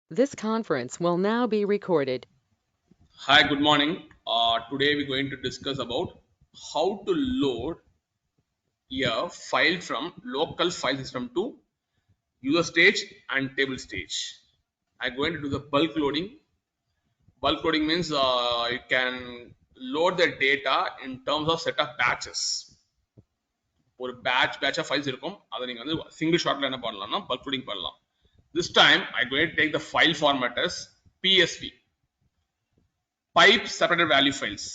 This conference will now be recorded. Hi, good morning. Today we're going to discuss about how to load a file from local file system to user stage and table stage. I'm going to do the bulk loading. Bulk loading means you can load the data in terms of set of batches. ஒரு batch files இருக்கும் அதை நீங்க வந்து single ஷாட்ல என்ன பண்ணலாம்னா bulk loading பண்ணலாம். This time I'm going to take the file format as PSV, pipe separated value files.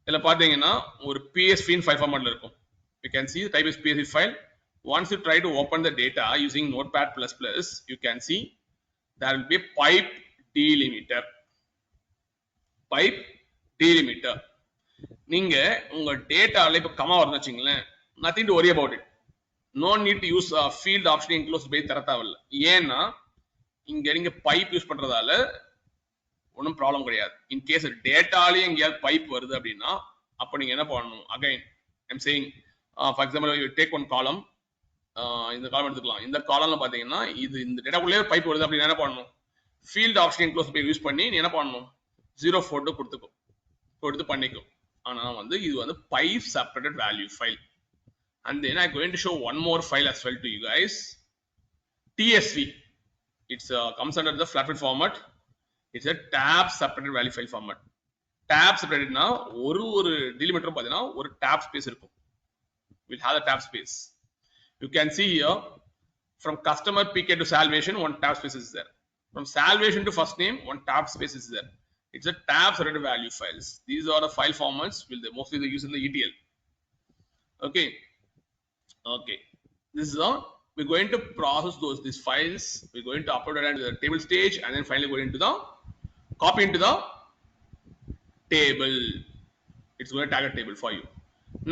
இதில் பார்த்தீங்கன்னா ஒரு PSV in file format இருக்கும். You can see the type is PSV file. Once you try to open the data using Notepad++, you can see there will be a pipe delimiter. Pipe delimiter. நீங்க உங்க டேட்டால இப்ப comma வருதுன்னு வச்சுங்களேன், nothing to worry about it. No need to use field option enclosed by தர தேவையில்ல. ஏன்னா இங்க நீங்க பைப் யூஸ் பண்றதால ஒன்றும் ப்ராப்ளம் கிடையாது. இன் கேஸ் டேட்டாலேயே எங்கேயாவது பைப் வருது அப்படின்னா அப்போ நீங்க என்ன பண்ணணும்? Again I'm saying for example take one காலம், இந்த காலம் எடுத்துக்கலாம். இந்த காலம்ல பாத்தீங்கன்னா இது இந்த டேட்டாக்குள்ளே பைப் வருது அப்படின்னு என்ன பண்ணணும்? ஃபீல்ட் ஆப்ஷன் க்ளோஸ் போய் யூஸ் பண்ணி நீ என்ன பண்ணணும்? 0 கொடுத்து பண்ணிக்கும். ஆனா வந்து இது வந்து pipe separated value file. And then I'm going to show one more file as well to you guys. TSV. It's comes under the flatbed format. It's a tab separated value file format. Tab separated now ஒரு delimiter பாத்தீங்கன்னா ஒரு tab space இருக்கும். We'll have the tab space. You can see here from customer PK to salvation one tab space is there. From salvation to first name one tab space is there. It's a tab separated value files. These are the file formats will they mostly they use in the ETL. Okay. Okay, this is all. We're going to process these files. We're going to upload it into the table stage and then finally go into the copy into the table. It's going to tag a table for you.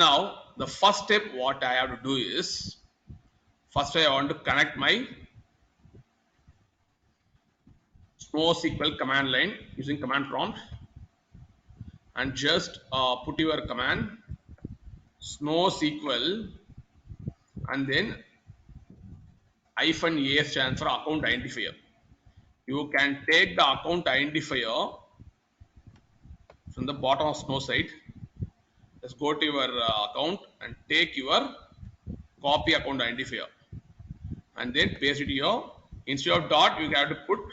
Now the first step what I have to do is first I want to connect my SnowSQL command line using command prompt and just put your command SnowSQL and then -a stands for account identifier. You can take the account identifier from the bottom of Snow site. Just go to your account and take your copy account identifier and then paste it here. Instead of dot, you have to put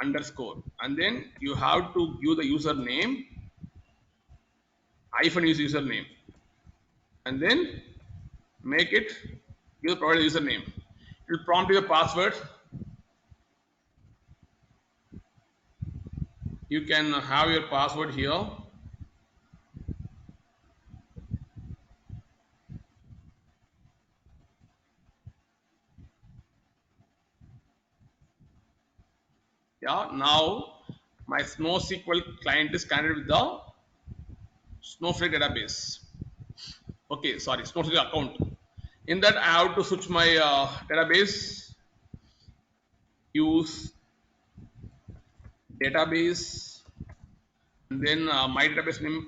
underscore and then you have to give the username use username and then make it give the provided username. It will prompt you the password. You can have your password here. Yeah, now my SnowSQL client is connected with the Snowflake database. Okay, sorry, Snowflake account. In that, I have to switch my database, use database, and then my database name.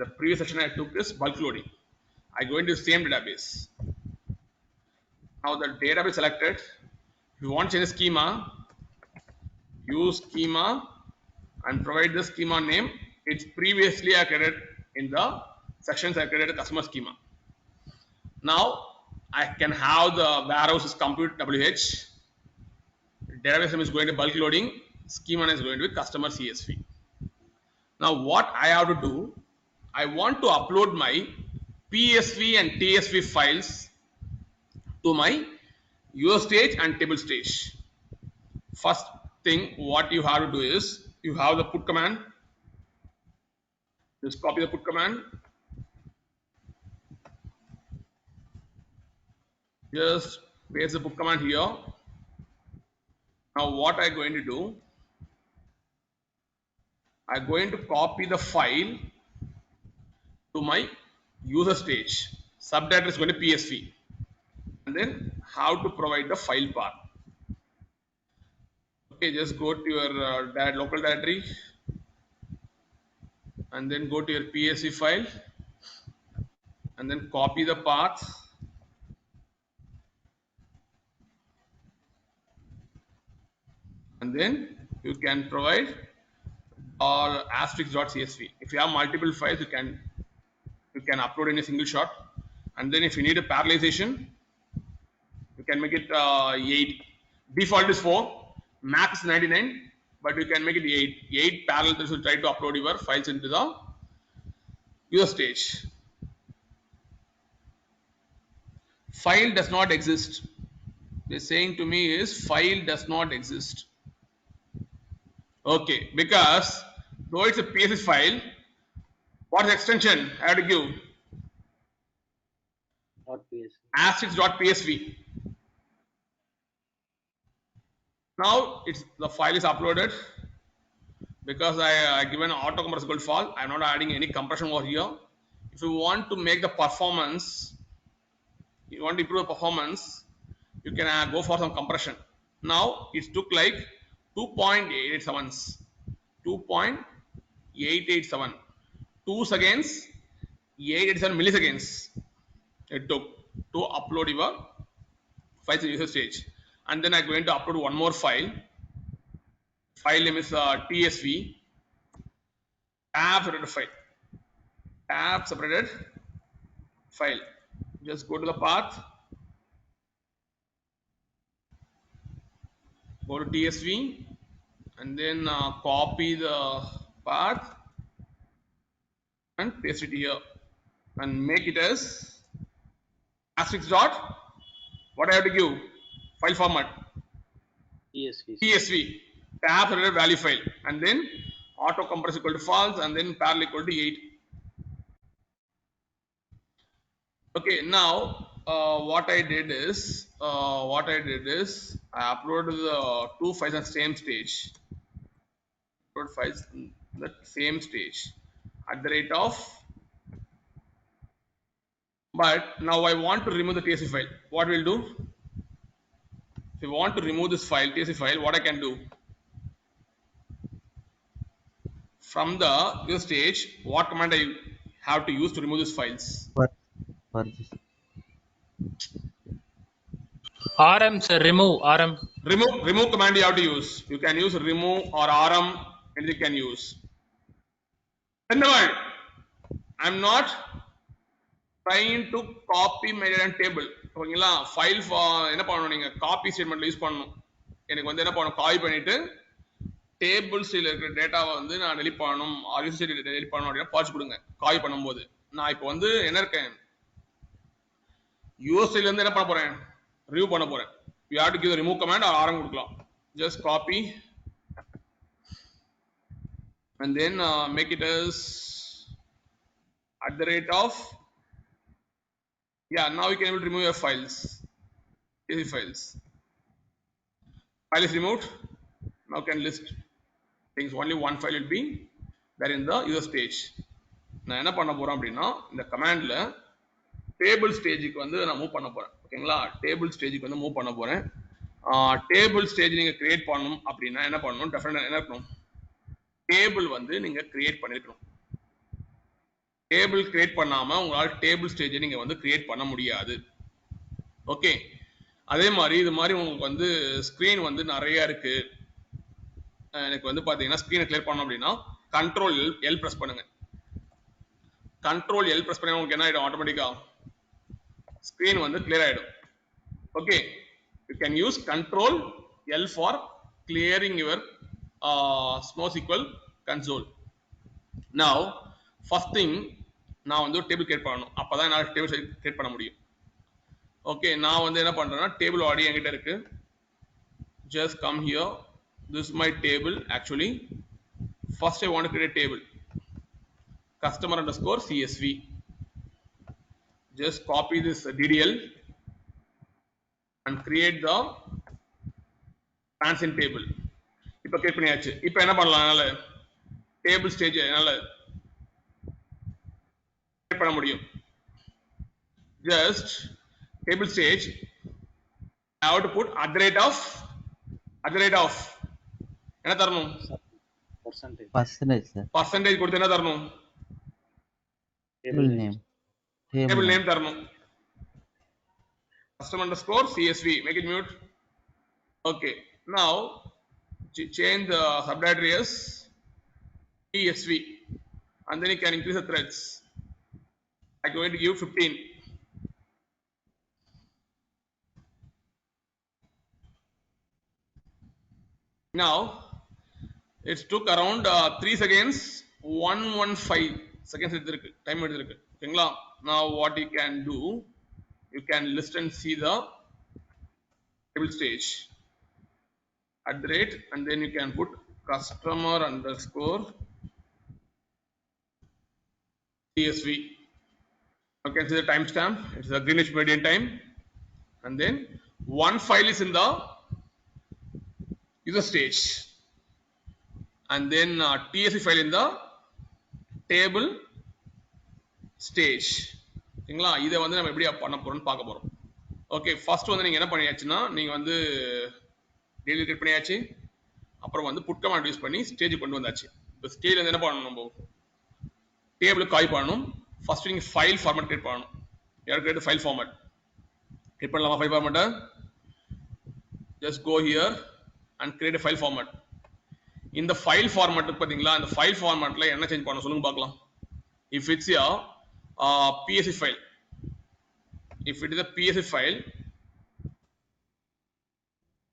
The previous session I took is bulk loading. I go into the same database. Now the database selected. If you want to change the schema, use schema and provide the schema name. It's previously I created in the sections I created a customer schema. Now I can have the warehouse is compute WH, database name is going to bulk loading, schema is going to be customer CSV. Now what I have to do, I want to upload my PSV and TSV files to my user stage and table stage. First thing what you have to do is you have the put command. Just copy the put command. Just paste the put command here. Now what I'm going to do, I'm going to copy the file to my user stage. Subdirectory is going to PSV. And then how to provide the file path. Okay, just go to your local directory and then go to your PSV file and then copy the path. and then you can provide or asterisk.csv. If you have multiple files, you can upload in a single shot. And then if you need a parallelization, you can make it 8. Default is 4, max is 99, but you can make it 8. 8 parallel threads will try to upload your files into the user stage. File does not exist. They're saying to me is file does not exist. Okay, because though it's a PSV file, what's the extension I have to give? Asterisk.psv. Now it's the file is uploaded. Because I given auto compressible file, I'm not adding any compression over here. If you want to make the performance, you want to improve the performance, you can go for some compression. Now it took like 2.887, 2.887, 2 seconds, 887 milliseconds it took to upload your file to user stage. And then I'm going to upload one more file. File name is TSV, tab separated file, tab separated file. Just go to the path, go to TSV, and then copy the path and paste it here and make it as asterisk dot. What I have to give? File format TSV, tab separated value file, and then auto compress equal to false, and then parallel equal to 8. Okay, now what I did is I uploaded the 2 files at same stage. Upload files in the same stage at the rate of. But now I want to remove the TSV file. What we'll do? If you want to remove this file, TSV file, what I can do? From the user stage, what command I have to use to remove these files? For this. RM, sir, remove RM. Remove command you have to use. You can use remove or RM, and you can use. Remember, I'm not trying to copy my table. ஓகேங்களா file என்ன பண்ணணும் நீங்க copy ஸ்டேட்மெண்ட்ல use பண்ணணும். எனக்கு வந்து என்ன பண்ணணும் copy பண்ணிட்டு டேபிள்ஸ்ல இருக்கிற டேட்டாவை வந்து நான் டெலிட் பண்ணணும் ஆர் யூஸ் டெலிட் பண்ணணும் அப்படின்னா பாச்சு கொடுங்க காப்பி பண்ணும்போது. நான் இப்போ வந்து என்ன இருக்கேன் யூஎஸ்ல இருந்து என்ன பண்ண போறேன் ரிமூவ் பண்ண போறேன். You have to give remove command or ஆரம் கொடுக்கலாம். Just copy and then make it as at the rate of. Yeah, now you can able to remove your files. Easy files. File is removed. Now can list things. Only one file will be there in the user stage. நான் என்ன பண்ண போறேன் அப்படின்னா இந்த கமாண்ட்ல table ஸ்டேஜுக்கு வந்து நான் move பண்ண போறேன். ஓகேங்களா டேபிள் ஸ்டேஜுக்கு வந்து மூவ் பண்ண போறேன். டேபிள் ஸ்டேஜ் நீங்க கிரியேட் பண்ணணும் அப்படின்னா என்ன பண்ணணும் டெஃபினட்டா என்ன இருக்கணும் டேபிள் வந்து நீங்க கிரியேட் பண்ணிருக்கணும். டேபிள் கிரியேட் பண்ணாம உங்களால டேபிள் ஸ்டேஜை நீங்க வந்து கிரியேட் பண்ண முடியாது. ஓகே அதே மாதிரி இது மாதிரி உங்களுக்கு வந்து ஸ்கிரீன் வந்து நிறைய இருக்கு. எனக்கு வந்து பாத்தீங்கன்னா ஸ்கிரீனை கிளியர் பண்ணணும் அப்படின்னா கண்ட்ரோல் எல் பிரஸ் பண்ணுங்க. கண்ட்ரோல் எல் பிரஸ் பண்ணா உங்களுக்கு என்ன ஆயிடும் ஆட்டோமேட்டிக்கா ஸ்கிரீன் வந்து கிளியர் ஆயிடும். Okay you can use control L for clearing your NoSQL console. Now first thing நான் வந்து டேபிள் கிரியேட் பண்ணணும். அப்பதான் என்னால டேபிள் கிரியேட் பண்ண முடியும். ஓகே நான் வந்து என்ன பண்றேன்னா டேபிள் ஆல்ரெடி என்கிட்ட இருக்கு. just come here, this is my table. Actually first I want to create a table customer underscore CSV. just copy this DDL and create the transient table. இப்போ create பண்ணியாச்சு. இப்போ என்ன பண்ணலாம் என்னால டேபிள் ஸ்டேஜ் என்னால create பண்ண முடியும். just table stage I have to put at the rate of என்ன தரணும் பர்சன்டேஜ் கொடுத்து என்ன தரணும் டேபிள் நேம் தரணும். customer underscore CSV, make it mute. Okay now change the subdirectory as tsv, and then you can increase the threads. I'm going to give 15. Now it took around 3 seconds, 115 seconds time எடுத்திருக்கு. ஓகேங்களா? Now what you can do, you can list and see the table stage at the rate, and then you can put customer underscore tsv. You can see the timestamp. It's the Greenwich Median Time, and then one file is in the user stage, and then tsv file in the table stage. ஓகேங்களா? இதை வந்து நம்ம எப்படி பண்ண போறோம்னு பார்க்க போறோம். Okay, first வந்து நீங்க என்ன பண்ணியாச்சுன்னா, நீங்க வந்து டெய்லி கிரியேட் பண்ணியாச்சு. அப்புறம் வந்து புட் கமாண்ட் யூஸ் பண்ணி ஸ்டேஜ் கொண்டு வந்தாச்சு. இப்போ ஸ்டேஜ் வந்து என்ன பண்ணணும், நம்ம டேபிள் காய் பண்ணணும். ஃபர்ஸ்ட் நீங்க ஃபைல் ஃபார்மேட் கிரியேட் பண்ணணும். யார் கிரியேட் ஃபைல் ஃபார்மேட் கிரியேட் பண்ணலாமா? ஃபைல் ஃபார்மேட்டை just go here and create a file format. இந்த ஃபைல் ஃபார்மேட் பாத்தீங்களா, இந்த ஃபைல் ஃபார்மேட்ல என்ன சேஞ்ச் பண்ணணும் சொல்லுங்க பார்க்கலாம். If it's a PSV file, if it is a PSV file,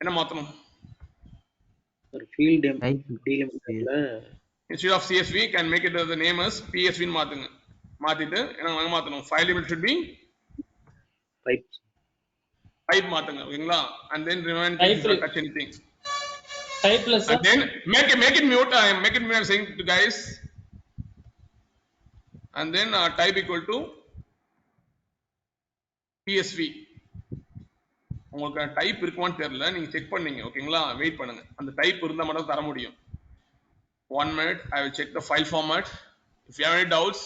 என்ன மாத்தணும்? field Type delimiterல Instead of CSV, can make it the name as PSV ன்னு மாத்துங்க. மாத்திட்டு என்ன மாத்தணும்? file limit should be type மாத்துங்க. ஓகேங்களா? and then remain not touch anything. Typeless. And then make it mute. I am make it mute. I'm saying to guys. And then type equal to PSV. உங்களுக்கு type இருக்குமான்னு தெரியல, நீங்க check பண்ணீங்க. ஓகேங்களா? Wait பண்ணுங்க, அந்த டைப் இருந்தா மட்டும் தர முடியும். 1 minute, I will check the file format. If you have any doubts,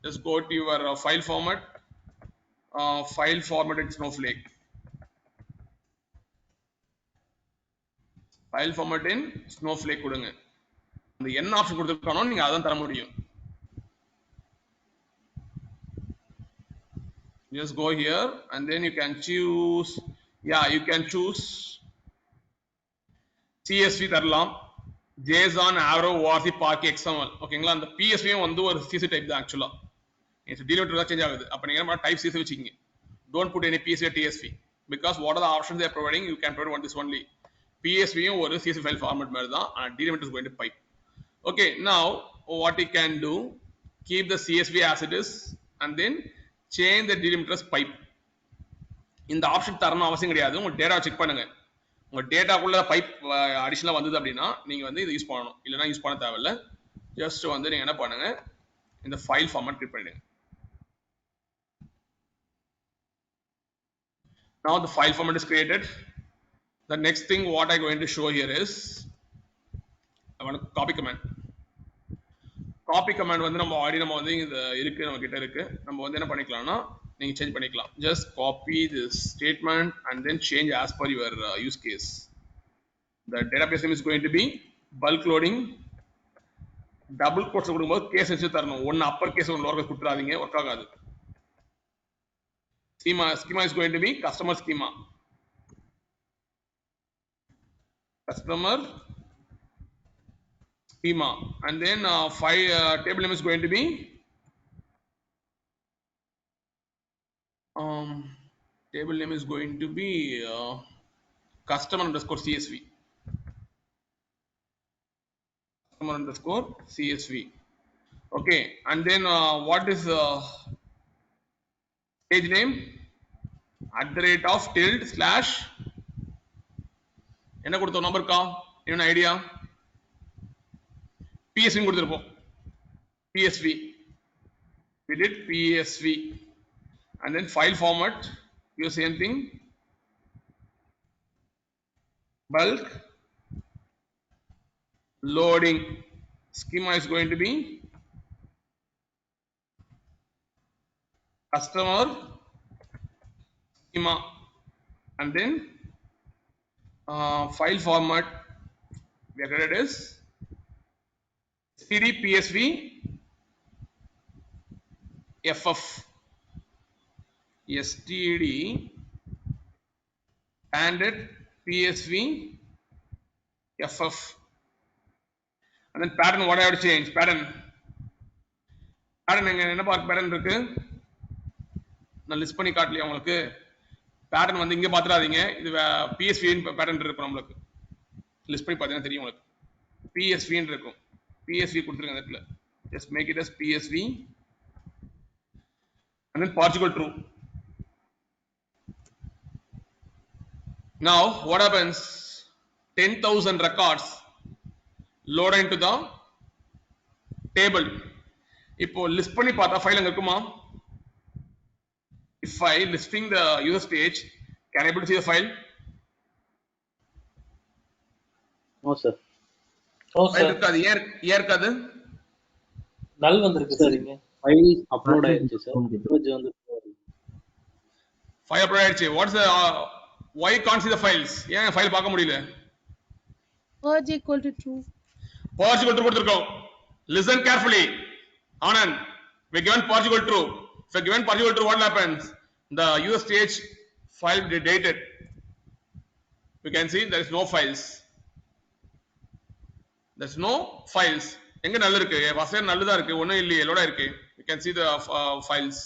just go to your file format. File format in Snowflake. File format in Snowflake கொடுங்க. அந்த என்ன ஆப்ஷன் கொடுத்துருக்கானோ நீங்க அதான் தர முடியும். Just go here and then you can choose, you can choose CSV தரலாம், JSON, Arrow, ORC, Parquet, XML. ஓகேங்களா? அந்த PSV வந்து ஒரு CSV டைப் தான் ஆக்சுவலா. இது delimiter தான் சேஞ்ச் ஆகுது. அப்ப நீங்க என்ன type CSV வச்சுக்கீங்க. Don't put any PSV or TSV because what are the options they are providing, you can provide one this only. PSV ஒரு CSV file format மாதிரி தான், and delimiter is going to pipe. Okay, now what you can do, keep the CSV as it is and then change the delimiter as pipe. இந்த option தரணும் அவசியம் கிடையாது. உங்க data check பண்ணுங்க. உங்க டேட்டாக்குள்ள pipe அடிஷனலா வந்தது அப்படின்னா நீங்க வந்து இதை யூஸ் பண்ணணும், இல்லைன்னா யூஸ் பண்ண தேவையில்ல. ஜஸ்ட் வந்து நீங்க என்ன பண்ணுங்க, இந்த ஃபைல் ஃபார்மேட் கிரியேட் பண்ணிடுங்க. Now the file format is created. The next thing what I'm going to show here is I want to copy command. Copy command வந்து நம்ம ஆல்ரெடி நம்ம வந்து இது இருக்கு, நம்ம கிட்ட இருக்கு. நம்ம வந்து என்ன பண்ணிக்கலாம்னா நீங்க சேஞ்ச் பண்ணிக்கலாம். Just copy this statement and then change as per your use case. The database name is going to be bulk loading. Double quotes கொடுக்கும்போது கேஸ் வச்சு தரணும். ஒன்னு அப்பர் கேஸ் ஒன்னு லோவர் கேஸ் கொடுத்துறாதீங்க, ஒர்க் ஆகாது. Schema is going to be customer schema. Customer schema, and then table name is going to be table name is going to be customer underscore CSV. Customer underscore CSV. Okay, and then what is page name? @ என்ன கொடுத்தோம் நம்பர்க்கா? என்ன idea? PSV கொடுத்திருப்போம். PSV. We did PSV. And then file format, use same thing. Bulk loading. Schema is going to be customer schema, and then file format we have created is std PSV ff std standard PSV FF. And then pattern, what I have to change? Pattern என்ன pattern இருக்கு? நான் list பண்ணி காட்டலையா உங்களுக்கு? Pattern வந்து இங்க பாத்துறாதீங்க. இது PSV pattern இருக்கு நமக்கு. லிஸ்ட் பண்ணி பார்த்தீங்கன்னா தெரியும் உங்களுக்கு. PSV ன்னு இருக்கும். PSV கொடுத்துருங்க அந்த இடத்துல. Just make it as PSV and then Portugal true. Now what happens? 10,000 records load into the table. இப்போ லிஸ்ட் பண்ணி பார்த்தா ஃபைல் அங்க இருக்குமா? If I listing the user stage, can I able to see the file? No sir. Oh File sir இருக்காது. ஏன் இருக்காது? நல் வந்திருக்கு சார் இங்க. File upload ஆயிடுச்சு சார். Image வந்து File upload ஆயிடுச்சு. What's the why can't see the files? ஏன் ஃபைல் பார்க்க முடியல? Purge equal to true. Purge equal to கொடுத்திருக்கோம். Listen carefully. Anand, we given purge equal true. If we given purge equal true, what happens? The user stage file will be dated. We can see there is no files. There is no files. எங்க நல்ல இருக்கு? First நல்லதா இருக்கு. ஒண்ணும் இல்லையே, லோடா இருக்கு. You can see the files.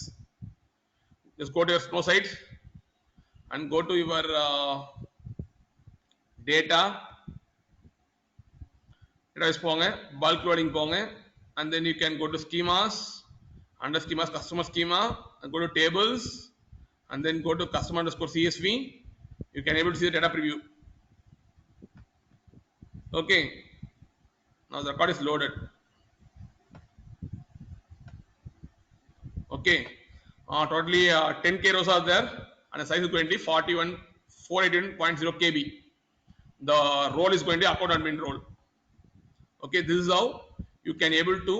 Just go to your snow site and go to your data. Database போங்க, bulk loading போங்க, and then you can go to schemas, under schemas customer schema, and go to tables, and then go to customer underscore CSV. You can able to see the data preview. Okay, now the record is loaded. Okay, totally 10k rows are there, and the size is going to be 481.0 KB. The role is going to be account admin role. Okay, this is how you can able to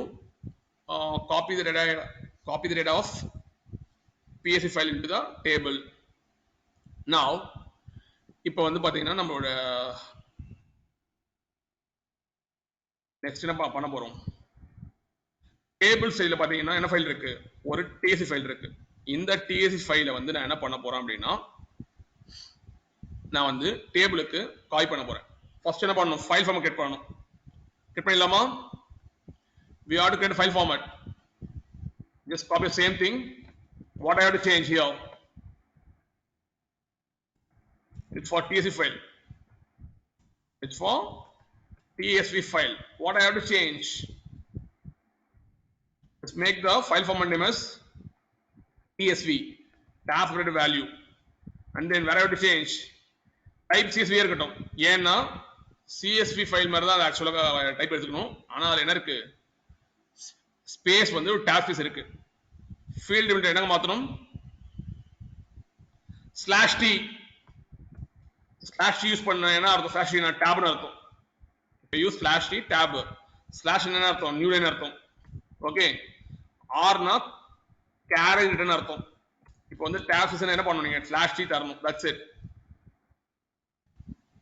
copy the data of PSV file into the table. Now இப்போ வந்து பாத்தீங்கன்னா நம்மளோட next என்ன பண்ண போறோம்? Table சைடுல பாத்தீங்கன்னா என்ன ஃபைல் இருக்கு? ஒரு TSV ஃபைல் இருக்கு. இந்த TSV ஃபைலை வந்து நான் என்ன பண்ண போறேன் அப்படின்னா, நான் வந்து டேபிளுக்கு காப்பி பண்ண போறேன். ஃபர்ஸ்ட் என்ன பண்ணணும்? ஃபைல் ஃபார்மேட் கிரியேட் பண்ணணும். கிரியேட் பண்ணிடலாமா? We have to create a file format. Just copy the same thing. What I have to change here? It's for TSV file. It's for TSV file. What I have to change? Let's make the file format name as TSV. Tab created value. And then where I have to change? Type CSV இருக்கட்டும். ஏன்னா CSV file மாதிரி தான் ஆக்சுவலா type எடுத்துக்கணும். ஆனா அதுல என்ன இருக்கு? ஸ்பேஸ் வந்து ஒரு டாப் ஸ்பேஸ் இருக்கு. ஃபீல்ட் லிமிட் என்னங்க மாத்தணும்? /t. /t யூஸ் பண்ணா என்ன அர்த்தம்? /t னா டாப்னு அர்த்தம். இப்போ யூஸ் /t டாப். ஸ்லாஷ் என்ன அர்த்தம்? நியூ லைன் அர்த்தம். ஓகே. r னா கேரேஜ் ரிட்டர்ன் அர்த்தம். இப்போ வந்து டாப் ஸ்பேஸ் என்ன பண்ணனும்? நீங்க /t தரணும். That's it.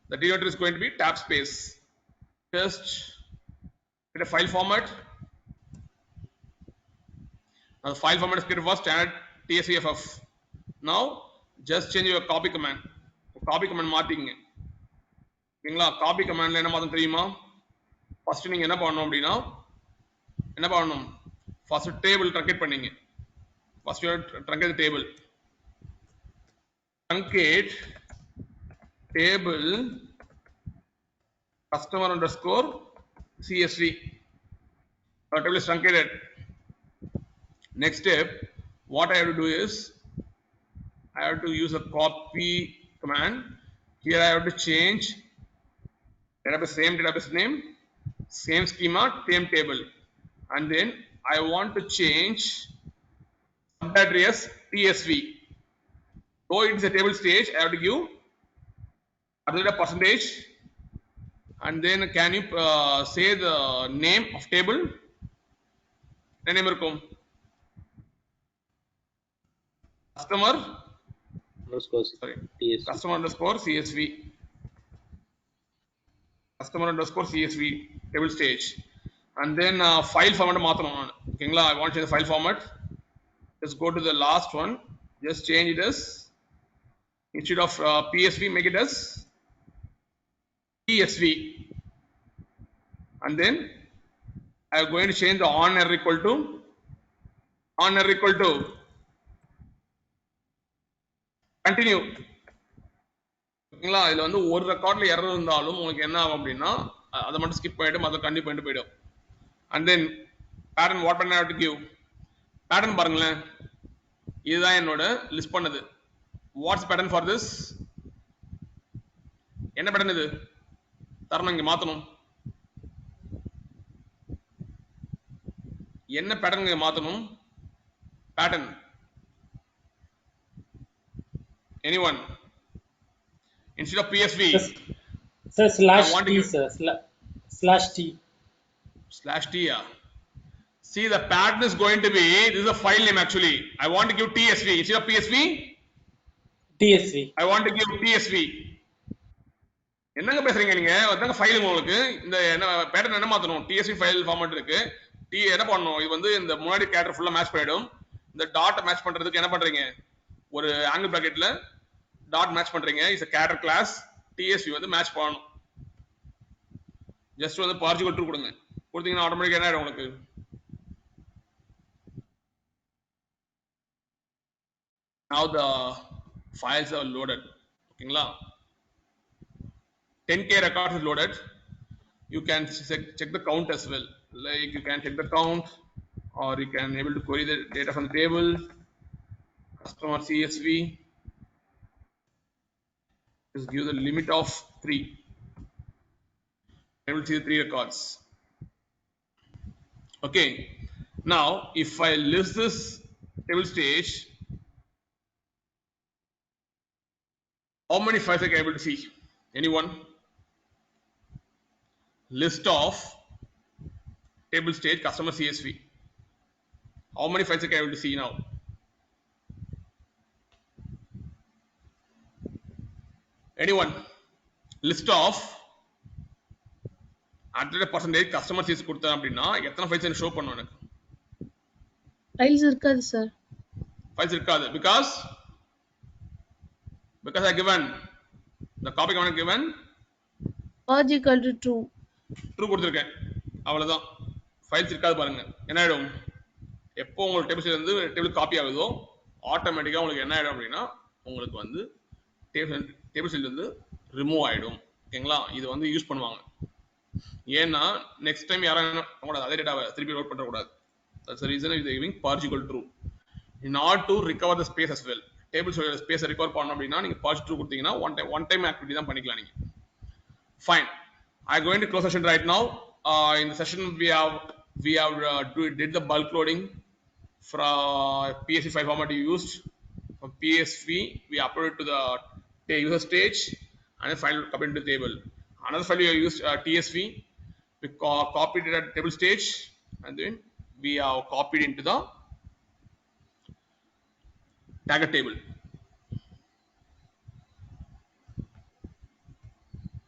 The denominator is going to be tab space. Just create a file format. Now the file format is created for standard TSVFF. Now just change your copy command. Copy command மாத்திங்க. ஓகேங்களா? copy commandல என்ன மாத்தணும் தெரியுமா? First நீங்க என்ன பண்ணணும் அப்படினா, என்ன பண்ணணும்? ஃபர்ஸ்ட் டேபிள் ட்ரங்கேட் பண்ணீங்க. First truncate table. Truncate table customer underscore CSV. Our table is truncated. Next step, what I have to do is I have to use a copy command. Here I have to change database, same database name, same schema, same table, and then I want to change subdirectory as TSV. Though it is a table stage, I have to give other percentage, and then can you say the name of table? என்ன name இருக்கும்? customer underscore sorry TSV. customer underscore CSV. customer underscore CSV table stage, and then file format மாத்தணும் நான். ஓகேங்களா? I want to change the file format. Just go to the last one. Just change it as, instead of PSV, make it as TSV. and then I am going to change the on error equal to continue. ஓகேங்களா? இதுல வந்து ஒரு ரெக்கார்ட்ல error இருந்தாலும் உங்களுக்கு என்ன ஆகும் அப்படின்னா அதை மட்டும் ஸ்கிப் பண்ணிட்டு மற்ற கண்டினியூ பண்ணிட்டு போயிடும். and then pattern what pattern I have to give pattern பாருங்களேன், இதுதான் என்னோட லிஸ்ட் பண்ணது. what's pattern for this? என்ன பேட்டர்ன் இது? தரணும், இங்க மாத்தணும். என்ன பேட்டர்ன் இங்க மாத்தணும்? pattern anyone instead of PSV Sir, slash I want to T, give sir. Slash T. slash T. Yeah. See, the pattern is going to be, this is a file name actually. I want to give TSV instead of PSV. TSV. I want to give TSV. என்னங்க பேசுறீங்க நீங்க? அதாங்க file உங்களுக்கு. இந்த என்ன pattern என்ன மாத்தணும்? TSV file format இருக்கு. என்ன பண்ணணும்? இது வந்து இந்த முன்னாடி கேரக்டர் ஃபுல்லா மேட்ச் பண்ணிடும். இந்த டாட் மேட்ச் பண்றதுக்கு என்ன பண்றீங்க? ஒரு ஆங்கிள் பிராக்கெட்ல டாட் மேட்ச் பண்றீங்க. Is a character class. TSV வந்து மேட்ச் பண்ணணும். ஜஸ்ட் வந்து பார்ட்டிகல் ட்ரூ கொடுங்க. கொடுத்தீங்கன்னா ஆட்டோமேட்டிக்கா என்ன ஆயிடும் உங்களுக்கு? Now the files are loaded. ஓகேங்களா? 10k records is loaded. You can check the count as well. Like you can check the count, or you can able to query the data from the table. Customer CSV. Just give the limit of 3. I will see the 3 records. Okay. Now, if I list this table stage, how many files I can able to see? Anyone? List of table stage customer CSV. How many files I can able to see now? Anyone? List of %% customer CSV கொடுத்தேன் அப்படின்னா எத்தனை files எனக்கு show பண்ணும்? எனக்கு files இருக்காது sir. Files இருக்காது because I given the copy command given purge equal to true. True கொடுத்திருக்கேன். அவ்வளவுதான். ஃபைல்ஸ் இருக்காது பாருங்க. என்ன ஆயிடும்? எப்போ உங்களுக்கு டேபிள் இருந்து டேபிள் காப்பி ஆகுதோ ஆட்டோமேட்டிக்கா உங்களுக்கு என்ன ஆயிடும் அப்படின்னா உங்களுக்கு வந்து டேபிள் இருந்து ரிமூவ் ஆயிடும். ஓகேங்களா? இது வந்து யூஸ் பண்ணுவாங்க. ஏன்னா நெக்ஸ்ட் டைம் யாரும் உங்களோட அதே டேட்டாவை திருப்பி லோட் பண்ண கூடாது. That's the reason is giving purge equal true. In order to recover the space as well. Tables space recover பண்ணனும் அப்படினா நீங்க purge true கொடுத்தீங்கன்னா one time activity தான் பண்ணிக்கலாம் நீங்க. Fine. I am going to close session right now. In the session we have did the bulk loading from PSV file format you used. From PSV we uploaded to the user stage and a file copied into the table. Another file we used TSV. We copied it at table stage and then we have copied into the tagger table.